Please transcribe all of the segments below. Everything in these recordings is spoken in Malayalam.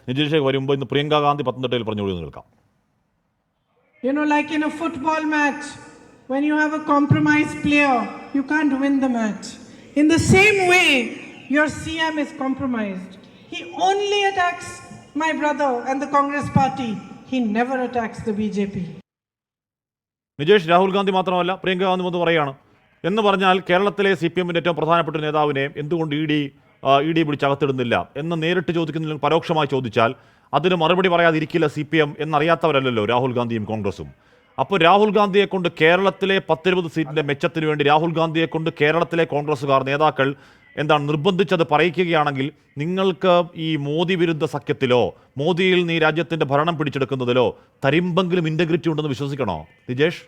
നിജീഷ് വരുമ്പോൾ ഇന്ന് പ്രിയങ്ക ഗാന്ധി പത്തനംതിട്ടയിൽ പറഞ്ഞോളൂ കേൾക്കാം. Like in a football match, when you have a compromised player, you can't win the match. In the same way, your CM is compromised. He only attacks my brother and the Congress party. He never attacks the BJP. Nijesh, Rahul Gandhi മാത്രമല്ല പ്രിയങ്ക ഗാന്ധി എന്ന് പറയുകയാണ്. എന്ന് പറഞ്ഞാൽ കേരളത്തിലെ CPM-ന്റെ ഏറ്റവും പ്രധാനപ്പെട്ട നേതാവിനെ എന്തുകൊണ്ട് ഇ ഡി പിടിച്ചകത്തിടുന്നില്ല എന്ന് നേരിട്ട് ചോദിക്കുന്നില്ല, പരോക്ഷമായി ചോദിച്ചാൽ അതിന് മറുപടി പറയാതിരിക്കില്ല CPM എന്നറിയാത്തവരല്ലല്ലോ രാഹുൽ ഗാന്ധിയും കോൺഗ്രസും. അപ്പോൾ രാഹുൽ ഗാന്ധിയെ കൊണ്ട് കേരളത്തിലെ 10-20 സീറ്റിന്റെ മെച്ചത്തിന് വേണ്ടി രാഹുൽ ഗാന്ധിയെ കൊണ്ട് കേരളത്തിലെ കോൺഗ്രസുകാർ നേതാക്കൾ നിർബന്ധിച്ചത് പറയിക്കുകയാണെങ്കിൽ നിങ്ങൾക്ക് ഈ മോദി വിരുദ്ധ സഖ്യത്തിലോ മോദിയിൽ നീ രാജ്യത്തിന്റെ ഭരണം പിടിച്ചെടുക്കുന്നതിലോ തരിമ്പെങ്കിലും ഇന്റഗ്രിറ്റി ഉണ്ടെന്ന് വിശ്വസിക്കണോ നിജേഷ്?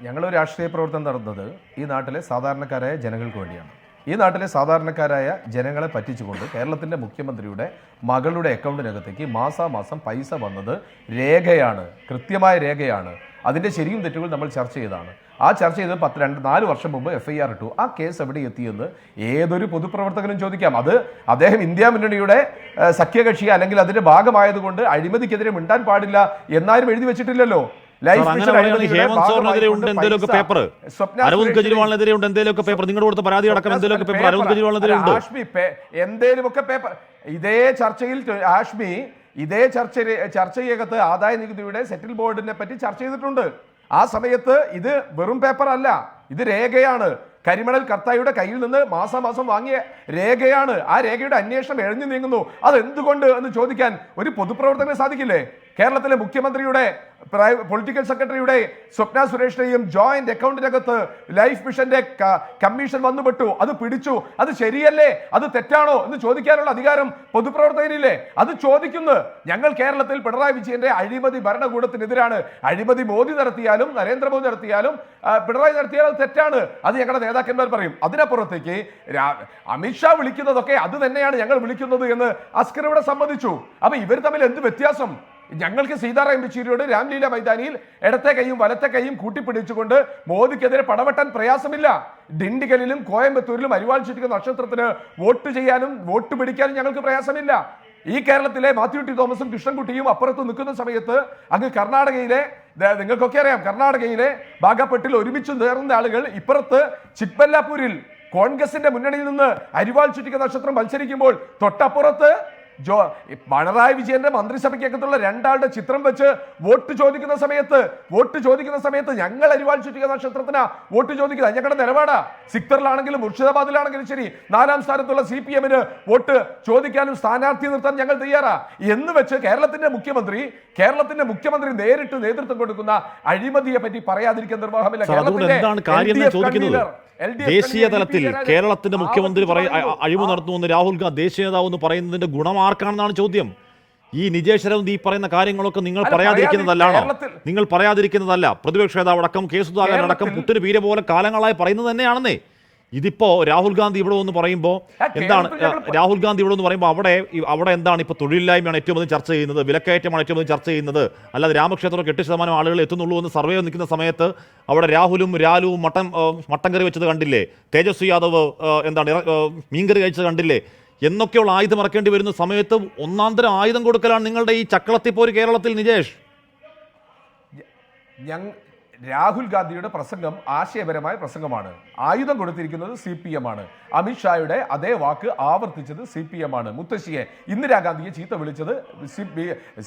ഞങ്ങളൊരു രാഷ്ട്രീയ പ്രവർത്തനം നടത്തുന്നത് ഈ നാട്ടിലെ സാധാരണക്കാരായ ജനങ്ങൾക്ക് വേണ്ടിയാണ്. ഈ നാട്ടിലെ സാധാരണക്കാരായ ജനങ്ങളെ പറ്റിച്ചുകൊണ്ട് കേരളത്തിൻ്റെ മുഖ്യമന്ത്രിയുടെ മകളുടെ അക്കൗണ്ടിനകത്തേക്ക് മാസാമാസം പൈസ വന്നത് രേഖയാണ്, കൃത്യമായ രേഖയാണ്. അതിൻ്റെ ശരിയും തെറ്റുകൾ നമ്മൾ ചർച്ച ചെയ്തതാണ്. ആ ചർച്ച ചെയ്ത് 4 വർഷം മുമ്പ് FIR ഇട്ടു. ആ കേസ് എവിടെ എത്തിയെന്ന് ഏതൊരു പൊതുപ്രവർത്തകനും ചോദിക്കാം. അത് അദ്ദേഹം ഇന്ത്യ മുന്നണിയുടെ സഖ്യകക്ഷി അല്ലെങ്കിൽ അതിൻ്റെ ഭാഗമായതുകൊണ്ട് അഴിമതിക്കെതിരെ മിണ്ടാൻ പാടില്ല എന്നാരും എഴുതി വെച്ചിട്ടില്ലല്ലോ. ഹേമന്ത് ഉണ്ട് എന്തെങ്കിലുമൊക്കെ പേപ്പർ, അരവിന്ദ് കെജ്രിവാളിനെതിരെ ഉണ്ട് എന്തെങ്കിലുമൊക്കെ പേപ്പർ, നിങ്ങളുടെ കൊടുത്ത പരാതി അടക്കം എന്തെങ്കിലുമൊക്കെ പേപ്പർ അരവിന്ദ് കെജ്രിവാളിനെതിരെ ഉണ്ട്. എന്തേലുമൊക്കെ പേപ്പർ ഇതേ ചർച്ചയിൽ ഹാഷ്മി ഇതേ ചർച്ചയ്ക്കകത്ത് ആദായ നികുതിയുടെ സെറ്റിൽ ബോർഡിനെ പറ്റി ചർച്ച ചെയ്തിട്ടുണ്ട്. ആ സമയത്ത് ഇത് വെറും പേപ്പർ അല്ല, ഇത് രേഖയാണ്. കരിമണൽ കർത്തായുടെ കയ്യിൽ നിന്ന് മാസാമാസം വാങ്ങിയ രേഖയാണ്. ആ രേഖയുടെ അന്വേഷണം എഴഞ്ഞു നീങ്ങുന്നു. അതെന്തുകൊണ്ട് എന്ന് ചോദിക്കാൻ ഒരു പൊതുപ്രവർത്തകന് സാധിക്കില്ലേ? കേരളത്തിലെ മുഖ്യമന്ത്രിയുടെ പൊളിറ്റിക്കൽ സെക്രട്ടറിയുടെ സ്വപ്ന സുരേഷിന്റെയും ജോയിന്റ് അക്കൗണ്ടിനകത്ത് ലൈഫ് മിഷന്റെ കമ്മീഷൻ വന്നുപെട്ടു. അത് പിടിച്ചു. അത് ശരിയല്ലേ, അത് തെറ്റാണോ എന്ന് ചോദിക്കാനുള്ള അധികാരം പൊതുപ്രവർത്തകരില്ലേ? അത് ചോദിക്കുന്നു. ഞങ്ങൾ കേരളത്തിൽ പിണറായി വിജയന്റെ അഴിമതി ഭരണകൂടത്തിനെതിരാണ്. അഴിമതി മോദി നടത്തിയാലും നരേന്ദ്രമോദി നടത്തിയാലും പിണറായി നടത്തിയാലും തെറ്റാണ്. അത് ഞങ്ങളുടെ നേതാക്കന്മാർ പറയും. അതിനപ്പുറത്തേക്ക് അമിത്ഷാ വിളിക്കുന്നതൊക്കെ അത് തന്നെയാണ് ഞങ്ങൾ വിളിക്കുന്നത് എന്ന് അസ്കർ ഇവിടെ സമ്മതിച്ചു. അപ്പൊ ഇവർ തമ്മിൽ എന്ത് വ്യത്യാസം? ഞങ്ങൾക്ക് സീതാറാം യെച്ചൂരിയോട് രാംലീല മൈതാനിയിൽ ഇടത്തെ കൈയും വലത്തെ കൈയും കൂട്ടിപ്പിടിച്ചുകൊണ്ട് മോദിക്കെതിരെ പടവെട്ടാൻ പ്രയാസമില്ല. ഡിണ്ടിഗലിലും കോയമ്പത്തൂരിലും അരിവാൾ ചുറ്റിക നക്ഷത്രത്തിന് വോട്ട് ചെയ്യാനും വോട്ട് പിടിക്കാനും ഞങ്ങൾക്ക് പ്രയാസമില്ല. ഈ കേരളത്തിലെ മാത്യു ടി തോമസും കൃഷ്ണൻകുട്ടിയും അപ്പുറത്ത് നിൽക്കുന്ന സമയത്ത് അങ്ങ് കർണാടകയിലെ നിങ്ങൾക്കൊക്കെ അറിയാം, കർണാടകയിലെ ബാഗപ്പെട്ടിൽ ഒരുമിച്ച് നേർന്ന ആളുകൾ ഇപ്പുറത്ത് ചിക്ബല്ലാപൂരിൽ കോൺഗ്രസിന്റെ മുന്നണിയിൽ നിന്ന് അരിവാൾ ചുറ്റിക നക്ഷത്രം മത്സരിക്കുമ്പോൾ തൊട്ടപ്പുറത്ത് പിണറായി വിജയന്റെ മന്ത്രിസഭയ്ക്കകത്തുള്ള രണ്ടാളുടെ ചിത്രം വെച്ച് വോട്ട് ചോദിക്കുന്ന സമയത്ത് ഞങ്ങൾ അരിവാൾ ചുറ്റിക നക്ഷത്രത്തിനാ വോട്ട് ചോദിക്കുന്നത്. ഞങ്ങളുടെ നിലപാടാ. സിക്തറിലാണെങ്കിലും മുർഷിദാബാദിലാണെങ്കിലും ശരി 4ാം സ്ഥാനത്തുള്ള CPM-ന് വോട്ട് ചോദിക്കാനും സ്ഥാനാർത്ഥി നിർത്താൻ ഞങ്ങൾ തയ്യാറാ എന്ന് വെച്ച് കേരളത്തിന്റെ മുഖ്യമന്ത്രി നേരിട്ട് നേതൃത്വം കൊടുക്കുന്ന അഴിമതിയെ പറ്റി പറയാതിരിക്കാൻ നിർവാഹമില്ല. ദേശീയ തലത്തിൽ കേരളത്തിന്റെ മുഖ്യമന്ത്രി അഴിമതി നടത്തുമെന്ന് രാഹുൽ ഗാന്ധി ദേശീയ നേതാവ് എന്ന് പറയുന്നതിന്റെ ഗുണം ആർക്കാണെന്നാണ് ചോദ്യം. ഈ നിജേഷ് അരവിന്ദ് ഈ പറയുന്ന കാര്യങ്ങളൊക്കെ നിങ്ങൾ പറയാതിരിക്കുന്നതല്ല. പ്രതിപക്ഷ നേതാവ് അടക്കം കെ സുധാകരൻ അടക്കം പുട്ടിന് പീര പോലെ കാലങ്ങളായി പറയുന്നത് തന്നെയാണെന്നേ. ഇതിപ്പോ രാഹുൽ ഗാന്ധി ഇവിടെ ഒന്ന് പറയുമ്പോൾ അവിടെ എന്താണ് ഇപ്പൊ തൊഴിലില്ലായ്മയാണ് ഏറ്റവും അധികം ചർച്ച ചെയ്യുന്നത്, വിലക്കയറ്റമാണ് ഏറ്റവും അധികം ചർച്ച ചെയ്യുന്നത്. അല്ലാതെ രാമക്ഷേത്രം 8% ആളുകൾ എത്തുന്നുള്ളൂ എന്ന് സർവേ നിൽക്കുന്ന സമയത്ത് അവിടെ രാഹുലും മട്ടൻ കറി വെച്ചത് കണ്ടില്ലേ, തേജസ്വി യാദവ് മീൻകറി കഴിച്ചത് കണ്ടില്ലേ എന്നൊക്കെയുള്ള ആയുധം ഇറക്കേണ്ടി വരുന്ന സമയത്ത് ഒന്നാന്തരം ആയുധം കൊടുക്കലാണ് നിങ്ങളുടെ ഈ ചക്കളത്തിപ്പോര് കേരളത്തിൽ. നിജേഷ്, രാഹുൽ ഗാന്ധിയുടെ പ്രസംഗം ആശയപരമായ പ്രസംഗമാണ്. ആയുധം കൊടുത്തിരിക്കുന്നത് CPM ആണ്. അമിത്ഷായുടെ അതേ വാക്ക് ആവർത്തിച്ചത് CPM ആണ്. മുത്തശ്ശിയെ ഇന്ദിരാഗാന്ധിയെ ചീത്ത വിളിച്ചത്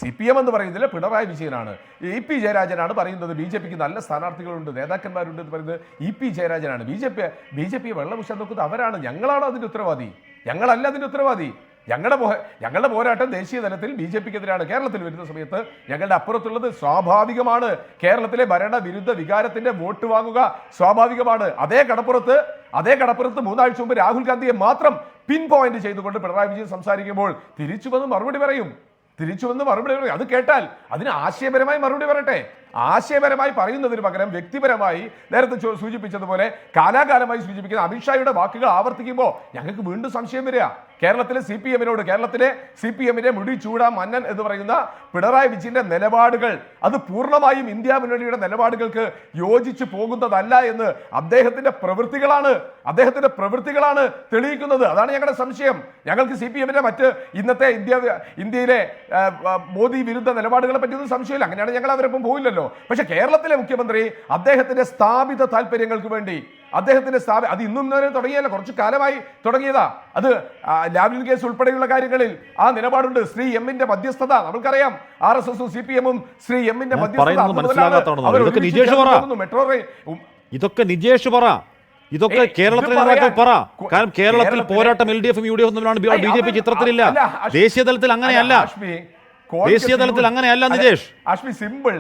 CPM എന്ന് പറയുന്നതിൽ പിണറായി വിജയനാണ്. EP ജയരാജനാണ് പറയുന്നത് BJPക്ക് നല്ല സ്ഥാനാർത്ഥികളുണ്ട്, നേതാക്കന്മാരുണ്ട് എന്ന് പറയുന്നത് EP ജയരാജനാണ്. BJP വെള്ളമുശാൻ നോക്കുന്നത് അവരാണ്. ഞങ്ങളാണ് അതിന്റെ ഉത്തരവാദി, ഞങ്ങളല്ല അതിന്റെ ഉത്തരവാദി. ഞങ്ങളുടെ പോരാട്ടം ദേശീയ തലത്തിൽ BJPക്കെതിരാണ്. കേരളത്തിൽ വരുന്ന സമയത്ത് ഞങ്ങളുടെ അപ്പുറത്തുള്ളത് സ്വാഭാവികമാണ്. കേരളത്തിലെ ഭരണവിരുദ്ധ വികാരത്തിന്റെ വോട്ട് വാങ്ങുക സ്വാഭാവികമാണ്. അതേ കടപ്പുറത്ത് 3 ആഴ്ച മുമ്പ് രാഹുൽ ഗാന്ധിയെ മാത്രം പിൻ പോയിന്റ് ചെയ്തുകൊണ്ട് പിണറായി വിജയൻ സംസാരിക്കുമ്പോൾ തിരിച്ചു വന്ന് മറുപടി പറയും. അത് കേട്ടാൽ അതിന് ആശയപരമായി മറുപടി പറയട്ടെ. ആശയപരമായി പറയുന്നതിന് പകരം വ്യക്തിപരമായി നേരത്തെ സൂചിപ്പിച്ചതുപോലെ കാലാകാലമായി സൂചിപ്പിക്കുന്ന അമിത്ഷായുടെ വാക്കുകൾ ആവർത്തിക്കുമ്പോൾ ഞങ്ങൾക്ക് വീണ്ടും സംശയം വരിക. കേരളത്തിലെ CPM-ന്റെ മുടി ചൂടാ മന്നൻ എന്ന് പറയുന്ന പിണറായി വിജയന്റെ നിലപാടുകൾ അത് പൂർണ്ണമായും ഇന്ത്യ മുന്നണിയുടെ നിലപാടുകൾക്ക് യോജിച്ചു പോകുന്നതല്ല എന്ന് അദ്ദേഹത്തിന്റെ പ്രവൃത്തികളാണ് അദ്ദേഹത്തിന്റെ പ്രവൃത്തികളാണ് തെളിയിക്കുന്നത്. അതാണ് ഞങ്ങളുടെ സംശയം. ഞങ്ങൾക്ക് CPM-ന്റെ മറ്റ് ഇന്നത്തെ ഇന്ത്യയിലെ മോദി വിരുദ്ധ നിലപാടുകളെ പറ്റിയൊന്നും സംശയമില്ല. അങ്ങനെയാണ് ഞങ്ങൾ അവരൊപ്പം പോയില്ലല്ലോ. പക്ഷെ കേരളത്തിലെ മുഖ്യമന്ത്രി അദ്ദേഹത്തിന്റെ സ്ഥാപിത താല്പര്യങ്ങൾക്ക് വേണ്ടി അദ്ദേഹത്തിന്റെ അത് ഇന്നും ഇന്നലെ തുടങ്ങിയല്ല, കുറച്ചു കാലമായി തുടങ്ങിയതാ. അത് ലാവ്ലിൻ കേസ് ഉൾപ്പെടെയുള്ള കാര്യങ്ങളിൽ ആ നിലപാടുണ്ട്. ശ്രീ എമ്മിന്റെ മധ്യസ്ഥത നമുക്കറിയാം. RSS-ഉം CPM-ഉം ശ്രീ എമ്മിന്റെ മധ്യസ്ഥത ഇതൊക്കെ നിജേഷ് പറ, ഇതൊക്കെ കേരളത്തിലെ നേതാക്കൾ പറ. കാരണം കേരളത്തിൽ പോരാട്ടം LDF-ഉം UDF തമ്മിലാണ്, BJP ചിത്രത്തിലില്ല. ദേശീയ തലത്തിൽ അങ്ങനെയല്ല, ദേശീയ തലത്തിൽ അങ്ങനെയല്ല നിജേഷ്. സിമ്പിൾ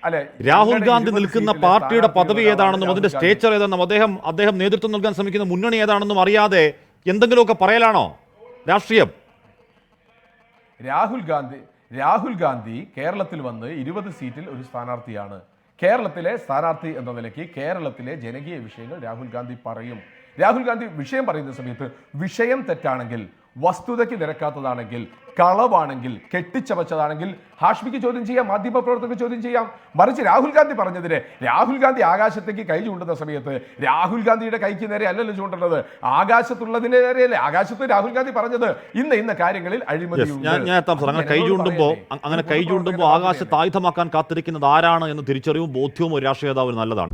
അല്ലെ, രാഹുൽ ഗാന്ധി നിൽക്കുന്ന പാർട്ടിയുടെ പദവി ഏതാണെന്നും അതിന്റെ സ്റ്റേച്ചർ ഏതാണെന്നും അദ്ദേഹം നേതൃത്വം നൽകാൻ ശ്രമിക്കുന്ന മുന്നണി ഏതാണെന്നും അറിയാതെ എന്തെങ്കിലുമൊക്കെ പറയലാണോ രാഷ്ട്രീയം? രാഹുൽ ഗാന്ധി കേരളത്തിൽ വന്ന് 20 സീറ്റിൽ ഒരു സ്ഥാനാർത്ഥിയാണ്. കേരളത്തിലെ സ്ഥാനാർത്ഥി എന്ന നിലയ്ക്ക് കേരളത്തിലെ ജനകീയ വിഷയങ്ങൾ രാഹുൽ ഗാന്ധി പറയും. രാഹുൽ ഗാന്ധി വിഷയം പറയുന്ന സമയത്ത് വിഷയം തെറ്റാണെങ്കിൽ, വസ്തുതയ്ക്ക് നിരക്കാത്തതാണെങ്കിൽ, കളവാണെങ്കിൽ, കെട്ടിച്ചമച്ചതാണെങ്കിൽ ഹാഷ്മിക്ക് ചോദ്യം ചെയ്യാം, മാധ്യമപ്രവർത്തകർക്ക് ചോദ്യം ചെയ്യാം. മറിച്ച് രാഹുൽ ഗാന്ധി പറഞ്ഞതിന് രാഹുൽ ഗാന്ധി ആകാശത്തേക്ക് കൈ ചൂണ്ടുന്ന സമയത്ത് രാഹുൽ ഗാന്ധിയുടെ കൈക്ക് നേരെ അല്ലല്ലോ ചൂണ്ടേണ്ടത്, ആകാശത്തുള്ളതിന്റെ നേരെയല്ലേ. ആകാശത്ത് രാഹുൽ ഗാന്ധി പറഞ്ഞത് ഇന്ന കാര്യങ്ങളിൽ അഴിമതി. അങ്ങനെ കൈ ചൂണ്ടുമ്പോൾ ആകാശത്ത് ആയുധമാക്കാൻ കാത്തിരിക്കുന്നത് ആരാണ് എന്ന് തിരിച്ചറിവും ബോധ്യവും ഒരു രാഷ്ട്രീയ നേതാവിന് നല്ലതാണ്.